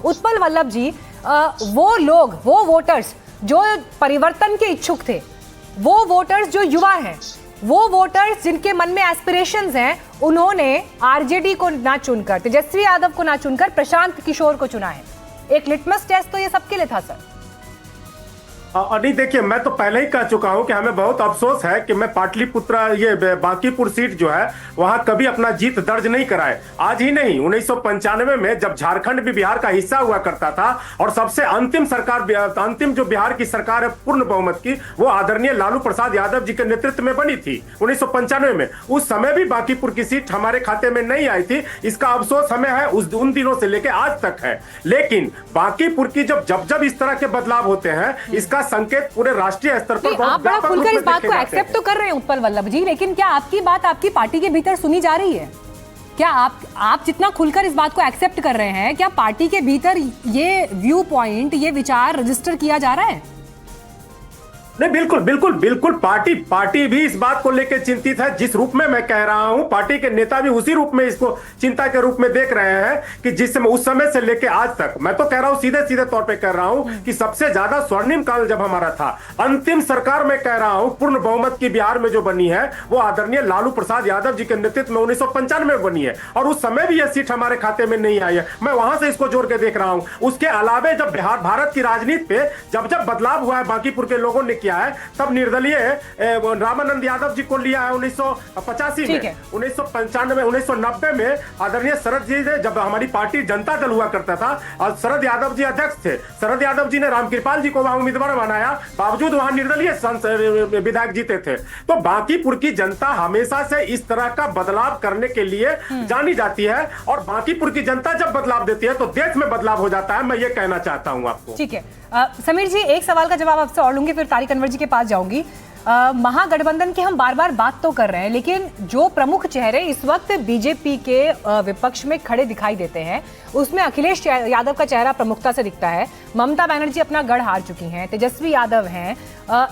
उत्पल वल्लभ जी, वो लोग, वो वोटर्स जो परिवर्तन के इच्छुक थे, वो वोटर्स जो युवा हैं, वो वोटर्स जिनके मन में एस्पिरेशंस हैं, उन्होंने आरजेडी को ना चुनकर, तेजस्वी यादव को ना चुनकर प्रशांत किशोर को चुना है। एक लिटमस टेस्ट तो ये सबके लिए था सर। नहीं देखिए, मैं तो पहले ही कह चुका हूं कि हमें बहुत अफसोस है कि मैं पाटलिपुत्र, ये बांकीपुर सीट जो है वहां कभी अपना जीत दर्ज नहीं कराए। आज ही नहीं, 1995 में जब झारखंड भी बिहार का हिस्सा हुआ करता था और सबसे अंतिम सरकार, अंतिम जो बिहार की सरकार है पूर्ण बहुमत की, वो आदरणीय लालू प्रसाद यादव जी के नेतृत्व में बनी थी 1995 में। उस समय भी बांकीपुर की सीट हमारे खाते में नहीं आई थी। इसका अफसोस हमें है उन दिनों से लेकर आज तक है। लेकिन बांकीपुर की जब इस तरह के बदलाव होते हैं, इसका संकेत पूरे राष्ट्रीय स्तर पर आप बड़ा खुलकर इस बात को एक्सेप्ट तो कर रहे हैं उत्पल वल्लभ जी, लेकिन क्या आपकी बात आपकी पार्टी के भीतर सुनी जा रही है? क्या आप जितना खुलकर इस बात को एक्सेप्ट कर रहे हैं, क्या पार्टी के भीतर ये व्यू पॉइंट, ये विचार रजिस्टर किया जा रहा है? नहीं, बिल्कुल बिल्कुल बिल्कुल, पार्टी भी इस बात को लेकर चिंतित है। जिस रूप में मैं कह रहा हूं, पार्टी के नेता भी उसी रूप में इसको चिंता के रूप में देख रहे हैं कि जिस समय, उस समय से लेकर आज तक, मैं तो कह रहा हूं, सीधे तौर पे कह रहा हूं कि सबसे ज्यादा स्वर्णिम काल जब हमारा था, अंतिम सरकार में कह रहा हूं पूर्ण बहुमत की बिहार में जो बनी है, वो आदरणीय लालू प्रसाद यादव जी के नेतृत्व में 1995 में बनी है, और उस समय भी यह सीट हमारे खाते में नहीं आई है। मैं वहां से इसको जोड़ के देख रहा हूं। उसके अलावे जब बिहार, भारत की राजनीति पे जब बदलाव हुआ है, बांकीपुर के लोगों ने किया है, तब निर्दलीय रामानंद यादव जी को लिया है 1985 में, 1995, 1990 में आदरणीय शरद जी ने, जब हमारी पार्टी जनता दल हुआ करता था और शरद यादव जी अध्यक्ष थे, शरद यादव जी ने रामकृपाल जी को वहां उम्मीदवार बनाया, बावजूद वहां निर्दलीय विधायक जीते थे। तो बांकीपुर की जनता हमेशा से इस तरह का बदलाव करने के लिए जानी जाती है, और बांकीपुर की जनता जब बदलाव देती है तो देश में बदलाव हो जाता है। मैं ये कहना चाहता हूं आपको। ठीक है समीर जी, एक सवाल का जवाब आपसे और लूंगी, फिर तारिक अनवर जी के पास जाऊंगी। महागठबंधन की हम बार बार बात तो कर रहे हैं, लेकिन जो प्रमुख चेहरे इस वक्त बीजेपी के विपक्ष में खड़े दिखाई देते हैं, उसमें अखिलेश यादव का चेहरा प्रमुखता से दिखता है। ममता बनर्जी अपना गढ़ हार चुकी हैं, तेजस्वी यादव हैं।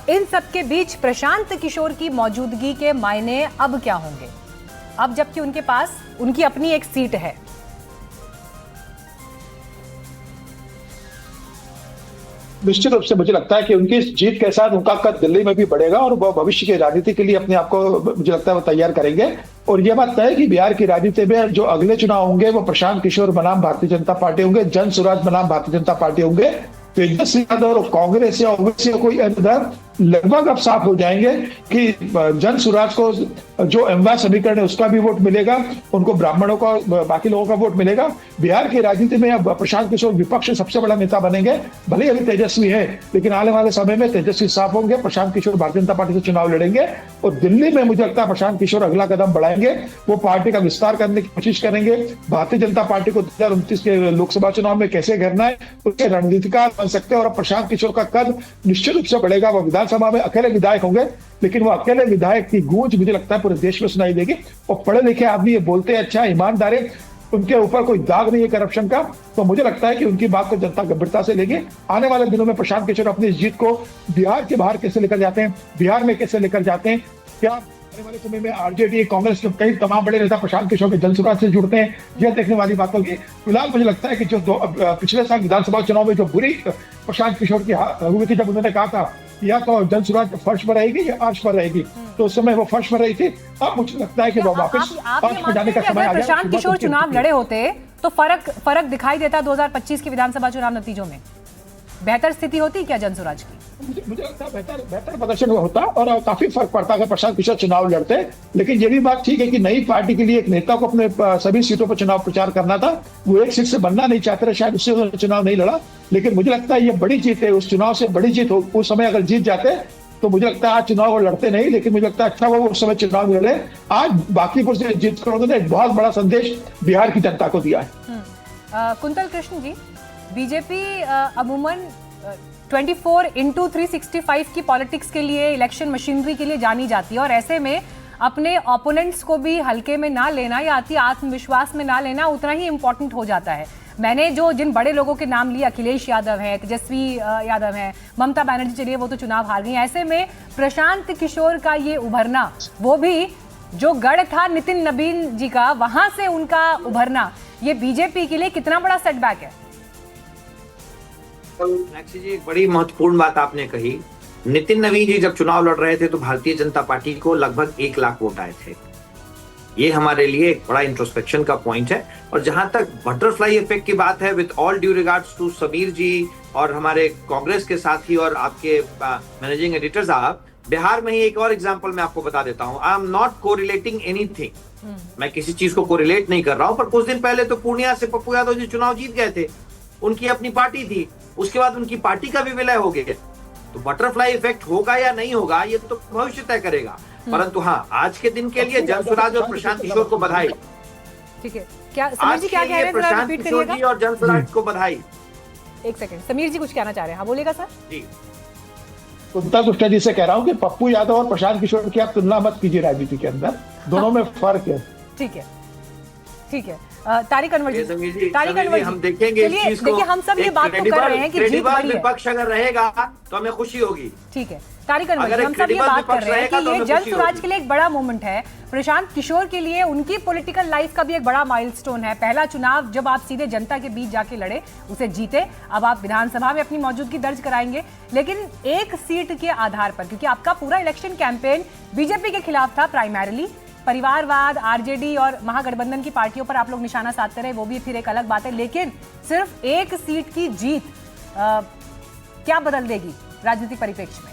इन सबके बीच प्रशांत किशोर की मौजूदगी के मायने अब क्या होंगे, अब जबकि उनके पास उनकी अपनी एक सीट है? निश्चित रूप से मुझे लगता है कि उनकी जीत के साथ उनका कद दिल्ली में भी बढ़ेगा, और वो भविष्य की राजनीति के लिए अपने आप को, मुझे लगता है, वो तैयार करेंगे। और ये बात तय है कि बिहार की राजनीति में जो अगले चुनाव होंगे वो प्रशांत किशोर बनाम भारतीय जनता पार्टी होंगे, जन स्वराज बनाम भारतीय जनता पार्टी होंगे। तेजस्वी यादव और कांग्रेस या ओवैसी या कोई इधर लगभग अब साफ हो जाएंगे कि जन स्वराज को जो एमवाय समीकरण है उसका भी वोट मिलेगा, उनको ब्राह्मणों का, बाकी लोगों का वोट मिलेगा। बिहार की राजनीति में अब प्रशांत किशोर विपक्ष से सबसे बड़ा नेता बनेंगे। भले अभी तेजस्वी है, लेकिन आने वाले समय में तेजस्वी साफ होंगे, प्रशांत किशोर भारतीय जनता पार्टी से चुनाव लड़ेंगे, और दिल्ली में मुझे लगता है प्रशांत किशोर अगला कदम बढ़ाएंगे। वो पार्टी का विस्तार करने की कोशिश करेंगे। भारतीय जनता पार्टी को 2029 के लोकसभा चुनाव में कैसे घेरना है, उसके रणनीतिकार बन सकते हैं। और प्रशांत किशोर का कद निश्चित रूप से बढ़ेगा। वो विधानसभा में अकेले विधायक होंगे, लेकिन वो अकेले विधायक की गूंज मुझे लगता है पूरे देश में सुनाई देगी। और पढ़े लिखे आदमी, ये बोलते हैं, अच्छा ईमानदार है, उनके ऊपर कोई दाग नहीं है करप्शन का, तो मुझे लगता है कि उनकी बात को जनता गंभीरता से लेगी। आने वाले दिनों में प्रशांत किशोर अपनी जीत को बिहार के बाहर कैसे लेकर जाते हैं, बिहार में कैसे लेकर जाते हैं, क्या आने वाले समय में आरजेडी, कांग्रेस के कई तमाम बड़े नेता प्रशांत किशोर के जन स्वराज से जुड़ते हैं, यह देखने वाली बात होगी। फिलहाल मुझे लगता है कि जो पिछले साल विधानसभा चुनाव में जो बुरी प्रशांत किशोर की हुई थी, जब उन्होंने कहा था या तो जन स्वराज फर्श पर रहेगी या अर्श पर रहेगी, तो उस समय वो फर्श पर रही थी। अब मुझे लगता है कि वो वापस अर्श पर जाने का समय आ गया। प्रशांत किशोर चुनाव लड़े होते तो फर्क दिखाई देता 2025 के विधानसभा चुनाव नतीजों में? बेहतर स्थिति होती क्या जन स्वराज की? मुझे लगता है बेहतर प्रदर्शन होता और काफी फर्क पड़ता अगर प्रशांत किशोर चुनाव लड़ते। लेकिन ये भी बात ठीक है कि नई पार्टी के लिए एक नेता को अपने सभी सीटों पर चुनाव प्रचार करना था। वो एक सीट से बनना नहीं चाहते थे, शायद उससे उन्होंने चुनाव नहीं लड़ा। लेकिन मुझे लगता है ये बड़ी जीत है, उस चुनाव से बड़ी जीत हो। उस समय अगर जीत जाते तो मुझे लगता है आज चुनाव वो लड़ते नहीं, लेकिन मुझे लगता है अच्छा वो उस समय चुनाव लड़े। आज बांकीपुर से जीत कर उन्होंने एक बहुत बड़ा संदेश बिहार की जनता को दिया है। कुंतल कृष्ण जी, बीजेपी अमूमन 24x365 की पॉलिटिक्स के लिए, इलेक्शन मशीनरी के लिए जानी जाती है, और ऐसे में अपने ओपोनेंट्स को भी हल्के में ना लेना या अति आत्मविश्वास में ना लेना उतना ही इम्पोर्टेंट हो जाता है। मैंने जिन बड़े लोगों के नाम लिए, अखिलेश यादव हैं, तेजस्वी यादव हैं, ममता बनर्जी, चलिए वो तो चुनाव हार गई। ऐसे में प्रशांत किशोर का ये उभरना, वो भी जो गढ़ था नितिन नबीन जी का, वहां से उनका उभरना, ये बीजेपी के लिए कितना बड़ा सेटबैक है? मीनाक्षी जी, एक बड़ी महत्वपूर्ण बात आपने कही। नितिन नवीन जी जब चुनाव लड़ रहे थे तो भारतीय जनता पार्टी को लगभग 1 लाख वोट आए थे। ये हमारे लिए एक बड़ा इंट्रोस्पेक्शन का पॉइंट है। और जहां तक बटरफ्लाई इफेक्ट की बात है, with all due regards to Sameer ji और हमारे कांग्रेस के साथी और आपके मैनेजिंग एडिटर साहब, बिहार में ही एक और एग्जांपल मैं आपको बता देता हूं। I am not correlating anything, मैं किसी चीज को कोरिलेट नहीं कर रहा हूं, पर कुछ दिन पहले तो पूर्णिया से पप्पू यादव जी चुनाव जीत गए थे। उनकी अपनी पार्टी थी, उसके बाद उनकी पार्टी का भी विलय हो गया। तो बटरफ्लाई इफेक्ट होगा या नहीं होगा ये तो भविष्य तय करेगा, परंतु हाँ, आज के दिन के लिए जनसुराज और प्रशांत किशोर को बधाई। ठीक है, क्या समीर जी क्या कह रहे हैं, जरा प्रशांत रिपीट किशोर जी करिएगा। और जनसुराज को बधाई। एक सेकंड, समीर जी कुछ कहना चाह रहे हैं, हाँ बोलिएगा सर। जी, कुंतल गुप्ता जी से कह रहा हूँ कि पप्पू यादव और प्रशांत किशोर की आप तुलना मत कीजिए राजनीति के अंदर, दोनों में फर्क है। ठीक है, ठीक है। तारिक अनवर जी, समीर जी, तारिक अनवर जी, हम देखेंगे इस चलिए, चीज को। देखिए हम सब ये बात तो कर रहे हैं कि जीत बड़ी है। विपक्ष अगर रहेगा तो हमें खुशी होगी। ठीक है तारिक अनवर जी, अगर हम सब ये credible बात कर विपक्ष रहे हैं कि रहेगा तो ये हमें जन खुशी स्वराज होगी। के लिए एक बड़ा मोमेंट है, प्रशांत किशोर के लिए उनकी पॉलिटिकल लाइफ का भी एक बड़ा माइलस्टोन है। पहला चुनाव जब आप सीधे जनता के बीच जाके लड़े, उसे जीते, अब आप विधानसभा में अपनी मौजूदगी दर्ज कराएंगे, लेकिन एक सीट के आधार पर, क्योंकि आपका पूरा इलेक्शन कैंपेन बीजेपी के खिलाफ था प्राइमरीली, परिवारवाद, आरजेडी और महागठबंधन की पार्टियों पर आप लोग निशाना साधते रहे, वो भी फिर एक अलग बात है, लेकिन सिर्फ एक सीट की जीत क्या बदल देगी राजनीतिक परिप्रेक्ष्य में?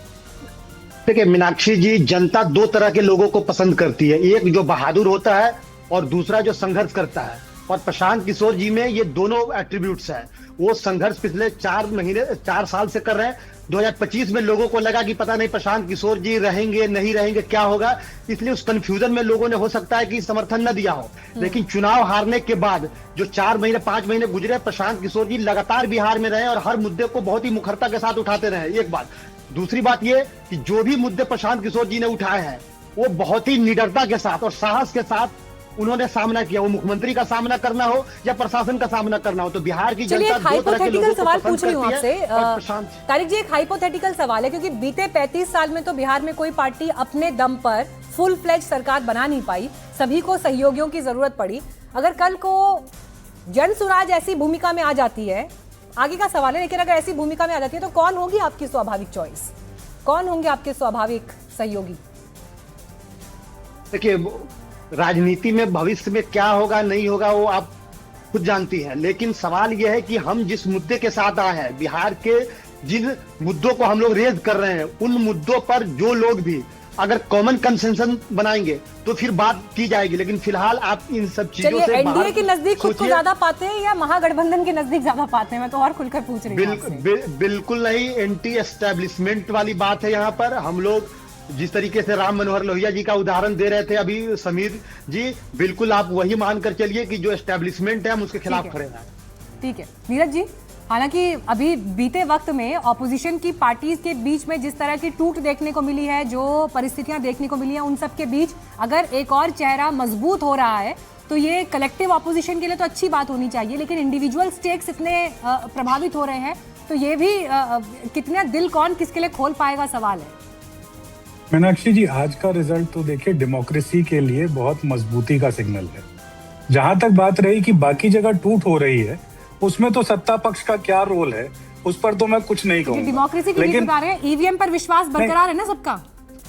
देखिए मीनाक्षी जी, जनता 2 तरह के लोगों को पसंद करती है, एक जो बहादुर होता है और दूसरा जो संघर्ष करता है। और प्रशांत किशोर जी में ये दोनों एट्रीब्यूट्स हैं। वो संघर्ष पिछले 4 साल से कर रहे हैं। 2025 में लोगों को लगा कि पता नहीं प्रशांत किशोर जी रहेंगे नहीं रहेंगे, क्या होगा, इसलिए उस कंफ्यूजन में लोगों ने हो सकता है कि समर्थन न दिया हो। लेकिन चुनाव हारने के बाद जो 4 महीने 5 महीने गुजरे, प्रशांत किशोर जी लगातार बिहार में रहे और हर मुद्दे को बहुत ही मुखरता के साथ उठाते रहे। एक बात। दूसरी बात ये कि जो भी मुद्दे प्रशांत किशोर जी ने उठाए हैं वो बहुत ही निडरता के साथ और साहस के साथ उन्होंने सामना किया। वो मुख्यमंत्री का सामना करना हो या प्रशासन का सामना करना हो, तो बिहार की जनता 2 तरह के लोगों को सवाल पसंद पूछ रही हूँ करती आपसे है। और प्रशांत तारिक जी, एक हाइपोथेटिकल सवाल है, क्योंकि बीते 35 साल में तो बिहार में कोई पार्टी अपने दम पर फुल फ्लेज सरकार बना नहीं पाई, सभी को सहयोगियों की जरूरत पड़ी। अगर कल को जन सुराज ऐसी भूमिका में आ जाती है, आगे का सवाल है, लेकिन अगर ऐसी भूमिका में आ जाती है तो कौन होगी आपकी स्वाभाविक चॉइस, कौन होंगे आपके स्वाभाविक सहयोगी? देखिए, राजनीति में भविष्य में क्या होगा नहीं होगा वो आप खुद जानती हैं, लेकिन सवाल यह है कि हम जिस मुद्दे के साथ आए हैं, बिहार के जिन मुद्दों को हम लोग रेज कर रहे हैं, उन मुद्दों पर जो लोग भी अगर कॉमन कंसेंसस बनाएंगे तो फिर बात की जाएगी। लेकिन फिलहाल आप इन सब चीजों से एनडीए के नजदीक खुद को ज्यादा पाते हैं या महागठबंधन के नजदीक ज्यादा पाते हैं? मैं तो और खुलकर पूछ रही हूं। बिल्कुल नहीं, एंटी एस्टेब्लिशमेंट वाली बात है। यहाँ पर हम लोग जिस तरीके से राम मनोहर लोहिया जी का उदाहरण दे रहे थे अभी समीर जी, बिल्कुल आप वही मानकर चलिए कि जो एस्टेब्लिशमेंट है हम उसके खिलाफ खड़े हैं। ठीक है नीरज जी, हालांकि अभी बीते वक्त में ऑपोजिशन की पार्टीज के बीच में जिस तरह की टूट देखने को मिली है, जो परिस्थितियां देखने को मिली हैं, उन सब के बीच अगर एक और चेहरा मजबूत हो रहा है तो ये कलेक्टिव ऑपोजिशन के लिए तो अच्छी बात होनी चाहिए, लेकिन इंडिविजुअल स्टेक्स इतने प्रभावित हो रहे हैं तो ये भी कितना दिल कौन किसके लिए खोल पाएगा सवाल है। मीनाक्षी जी, आज का रिजल्ट तो देखिए डेमोक्रेसी के लिए बहुत मजबूती का सिग्नल है। जहां तक बात रही कि बाकी जगह टूट हो रही है, उसमें तो सत्ता पक्ष का क्या रोल है उस पर तो मैं कुछ नहीं कहूंगा। डेमोक्रेसी की बात बता रहे हैं, ईवीएम पर विश्वास बरकरार है ना सबका।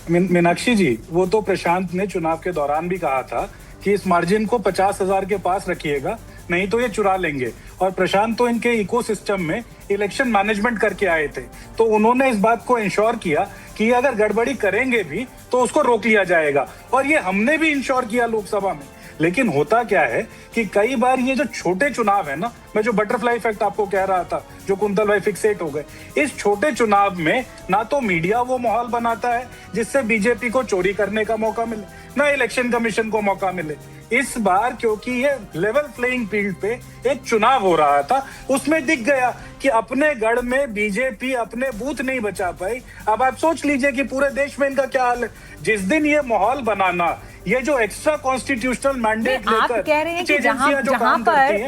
मीनाक्षी जी, वो तो प्रशांत ने चुनाव के दौरान भी कहा था कि इस मार्जिन को 50,000 के पास रखिएगा, नहीं तो ये चुरा लेंगे। और प्रशांत तो इनके इकोसिस्टम में इलेक्शन मैनेजमेंट करके आए थे, तो उन्होंने इस बात को इंश्योर किया कि अगर गड़बड़ी करेंगे भी तो उसको रोक लिया जाएगा, और ये हमने भी इंश्योर किया लोकसभा में। लेकिन होता क्या है कि कई बार ये जो छोटे चुनाव है ना, मैं जो बटरफ्लाई इफेक्ट आपको कह रहा था, जो कुंतल भाई फिक्सेट हो गए, इस छोटे चुनाव में ना तो मीडिया वो माहौल बनाता है जिससे बीजेपी को चोरी करने का मौका मिले, ना इलेक्शन कमीशन को मौका मिले। इस बार क्योंकि ये लेवल प्लेइंग फील्ड पे एक चुनाव हो रहा था, उसमें दिख गया कि अपने गढ़ में बीजेपी अपने बूथ नहीं बचा पाई। अब आप सोच लीजिए कि पूरे देश में इनका क्या हाल है। जिस दिन ये माहौल बनाना, ये जो एक्स्ट्रा कॉन्स्टिट्यूशनल मैंडेट लेकर आप कह रहे हैं कि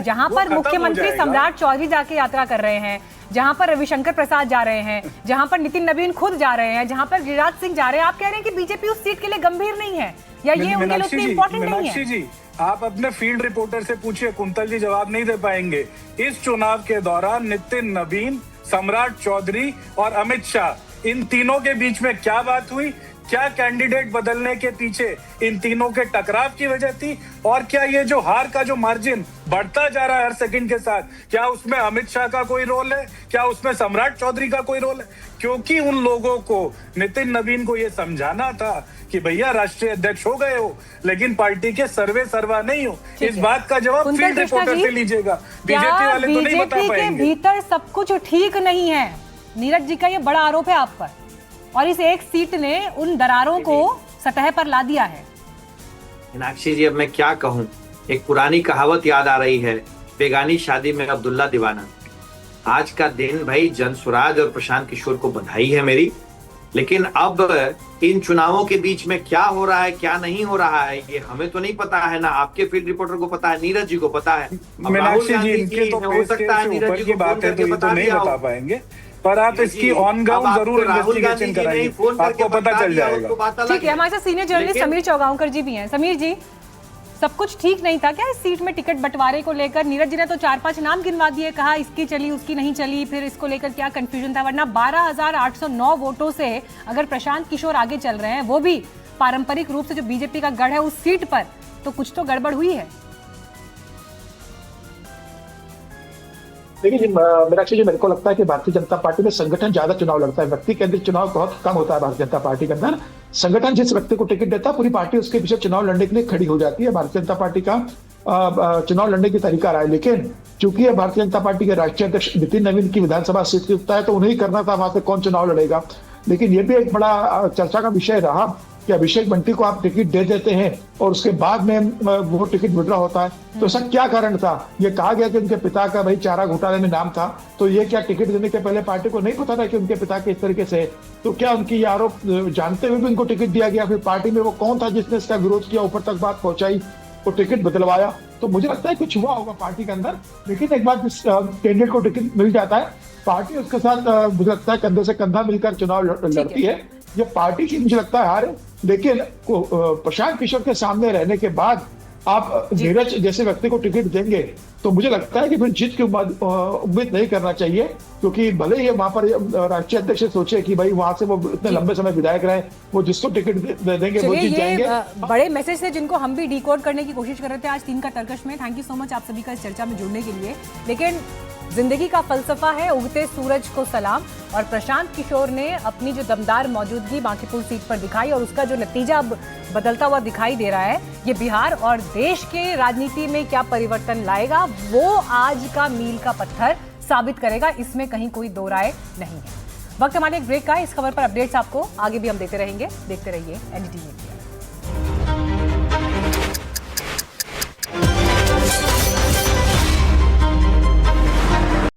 जहां पर मुख्यमंत्री सम्राट चौधरी जाके यात्रा कर रहे हैं, जहां पर रविशंकर प्रसाद जा रहे हैं, जहां पर नितिन नवीन खुद जा रहे हैं, जहां पर गिरिराज सिंह जा रहे हैं, आप कह रहे हैं कि बीजेपी उस सीट के लिए गंभीर नहीं है या ये उनके लिए उतनी इंपॉर्टेंट नहीं है? मीनाक्षी जी, आप अपने फील्ड रिपोर्टर से पूछिए, कुंतल जी जवाब नहीं दे पाएंगे। इस चुनाव के दौरान नितिन नवीन सम्राट चौधरी और अमित शाह, इन तीनों के बीच में क्या बात हुई? क्या कैंडिडेट बदलने के पीछे इन तीनों के टकराव की वजह थी? और क्या ये जो हार का जो मार्जिन बढ़ता जा रहा है हर सेकंड के साथ, क्या उसमें अमित शाह का कोई रोल है? क्या उसमें सम्राट चौधरी का कोई रोल है? क्योंकि उन लोगों को, नितिन नवीन को ये समझाना था कि भैया राष्ट्रीय अध्यक्ष हो गए हो, लेकिन पार्टी के सर्वे सर्वा नहीं हो। इस बात का जवाब कुंतल फील्ड कृष्णा रिपोर्टर जी, से लीजिएगा, क्या बीजेपी वाले तो नहीं बता बीजेपी के पाएंगे। भीतर सब कुछ ठीक नहीं है? नीरज जी का ये बड़ा आरोप है आप पर, और इस एक सीट ने उन दरारों को सतह पर ला दिया है। मीनाक्षी जी, अब मैं क्या कहूं, एक पुरानी कहावत याद आ रही है, बेगानी शादी में अब्दुल्ला दीवाना। आज का दिन भाई जनसुराज और प्रशांत किशोर को बधाई है मेरी, लेकिन अब इन चुनावों के बीच में क्या हो रहा है क्या नहीं हो रहा है ये हमें तो नहीं पता है, ना आपके फील्ड रिपोर्टर को पता है, नीरज जी को पता है। अब राहुल मीनाक्षी जी, गांधी इनके तो हो पेज सकता है के नीरज ऊपर जी की को बात फोन है तो करके ये तो बता नहीं दिया बता हो। पाएंगे, पर आप इसकी ऑन ग्राउंड जरूर इन्वेस्टिगेशन कराइए, आपको पता चल जाएगा। ठीक है, हमारे साथ सीनियर जर्नलिस्ट समीर चौगांवकर जी भी हैं। समीर जी, सब कुछ ठीक नहीं था क्या इस सीट में टिकट बंटवारे को लेकर? नीरज जी ने तो 4-5 नाम गिनवा दिए, कहा इसकी चली उसकी नहीं चली, फिर इसको लेकर क्या कंफ्यूजन था? वरना 12,809 वोटों से अगर प्रशांत किशोर आगे चल रहे हैं, वो भी पारंपरिक रूप से जो बीजेपी का गढ़ है उस सीट पर, तो कुछ तो गड़बड़ हुई है। देखिए जी, मीनाक्षी जी, मेरे को लगता है कि भारतीय जनता पार्टी में संगठन ज्यादा चुनाव लड़ता है, व्यक्ति केंद्रित चुनाव बहुत कम होता है भारतीय जनता पार्टी के अंदर। संगठन जिस व्यक्ति को टिकट देता है, पूरी पार्टी उसके पीछे चुनाव लड़ने के लिए खड़ी हो जाती है। भारतीय जनता पार्टी का चुनाव लड़ने की तरीका रहा है, लेकिन चूंकि भारतीय जनता पार्टी के राष्ट्रीय अध्यक्ष नितिन नवीन की विधानसभा सीट की है, तो उन्हें करना था वहां से कौन चुनाव लड़ेगा। लेकिन ये भी एक बड़ा चर्चा का विषय रहा कि अभिषेक बंटी को आप टिकट दे देते हैं और उसके बाद में वो टिकट विड्रॉ होता है, तो ऐसा क्या कारण था? ये कहा गया कि उनके पिता का भाई चारा घोटाले में नाम था, तो ये क्या टिकट देने के पहले पार्टी को नहीं पता था कि उनके पिता के इस तरीके से? तो क्या उनकी ये आरोप जानते हुए भी उनको टिकट दिया गया? फिर पार्टी में वो कौन था जिसने इसका विरोध किया, ऊपर तक बात पहुंचाई, वो टिकट बदलवाया? तो मुझे लगता है कुछ हुआ होगा पार्टी के अंदर। लेकिन एक बार जिस कैंडिडेट को टिकट मिल जाता है, पार्टी उसके साथ मुझे लगता है कंधे से कंधा मिलकर चुनाव लड़ती है। ये पार्टी की मुझे लगता है हार है, लेकिन प्रशांत किशोर के सामने रहने के बाद आप नीरज जैसे व्यक्ति को टिकट देंगे, तो मुझे लगता है कि फिर जीत की उम्मीद नहीं करना चाहिए, क्योंकि भले ही वहां पर राष्ट्रीय अध्यक्ष सोचे कि भाई वहां से वो इतने लंबे समय विधायक रहे, वो जिसको टिकट दे देंगे वो जीत जाएंगे। बड़े मैसेज थे जिनको हम भी डिकोड करने की कोशिश कर रहे थे आज टीम का तर्कश में। थैंक यू सो मच आप सभी का इस चर्चा में जुड़ने के लिए। लेकिन जिंदगी का फलसफा है उगते सूरज को सलाम, और प्रशांत किशोर ने अपनी जो दमदार मौजूदगी बांकीपुर सीट पर दिखाई और उसका जो नतीजा अब बदलता हुआ दिखाई दे रहा है, ये बिहार और देश के राजनीति में क्या परिवर्तन लाएगा, वो आज का मील का पत्थर साबित करेगा, इसमें कहीं कोई दो राय नहीं है। वक्त हमारे एक ब्रेक का है, इस खबर पर अपडेट्स आपको आगे भी हम देते रहेंगे। देखते रहिए एनडीटीवी मीडिया।